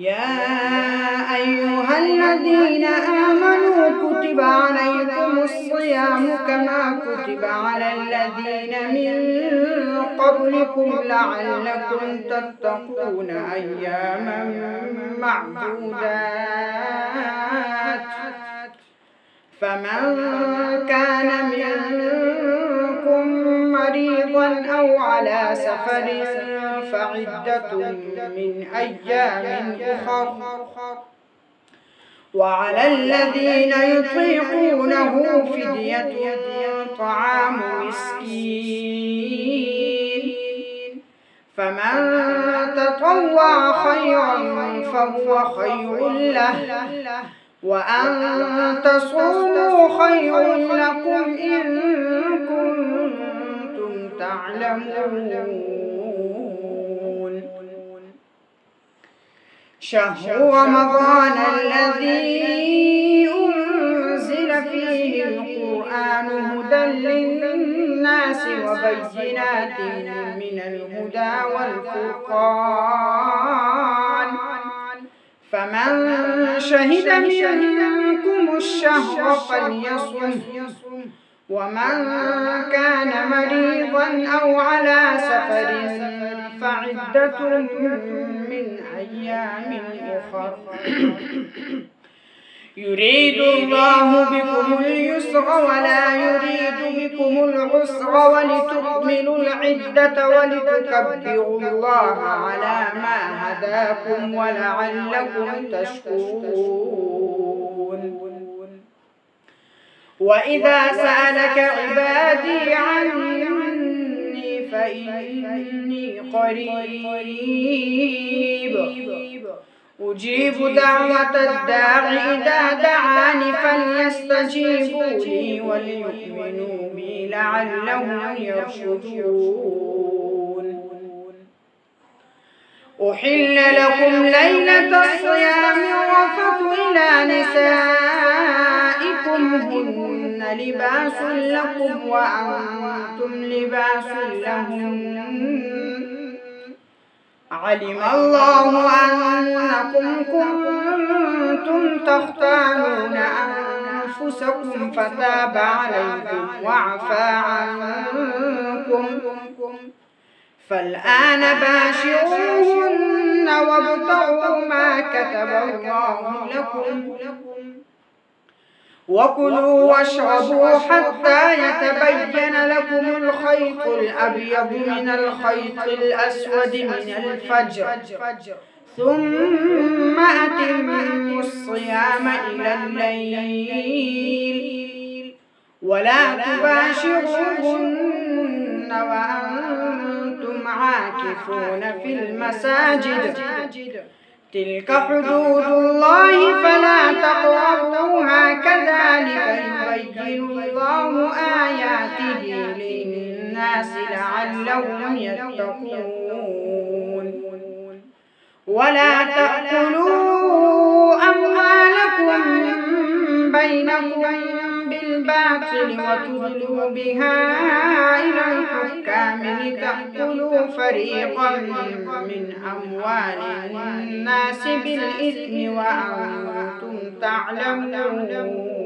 يا أيها الذين آمنوا كتب عليكم الصيام كما كتب على الذين من قبلكم لعلكم تتقون أياما معدودات فمن كان منكم مريضا أو على سفر فعدة من أيام أخر وعلى الذين يطيقونه فدية طعام مسكين فمن تطوع خيرا فهو خير له وأن تصوموا خير لكم إن كنتم تعلمون شهر رمضان الذي أنزل فيه القرآن هدى للناس وبينات من الهدى والفرقان فمن شهد منكم الشهر فليصم ومن كان مريضا أو على سفر فعدة من أيام أخر يريد الله بكم اليسر ولا يريد بكم العسر ولتكملوا العدة ولتكبروا الله على ما هداكم ولعلكم تشكرون وإذا سألك عبادي عني فإني قريب أجيب دعوة الداع إذا دعاني فليستجيبوا لي وليؤمنوا بي لعلهم يرشدون أحل لكم ليلة الصيام الرفث إلى نسائكم هن لباس لكم وأنتم لباس لهن علم الله أنكم كنتم تختانون أنفسكم فتاب عليكم وعفى عنكم فالآن باشروهن وابتغوا ما كتب الله لكم وكلوا واشربوا حتى يتبين لكم الخيط الأبيض من الخيط الأسود من الفجر ثم أتموا الصيام إلى الليل ولا تباشروهن وأنتم عاكفون في المساجد تلك حدود الله فلا تقربوها كذلك يبين الله آياته للناس لعلهم يتقون ولا تأكلوا أموالكم بينكم بالباطل وتدلوا بها إلى الحكام لتأكلوا فريقا من أموال الناس بالإثم وأنتم تعلمون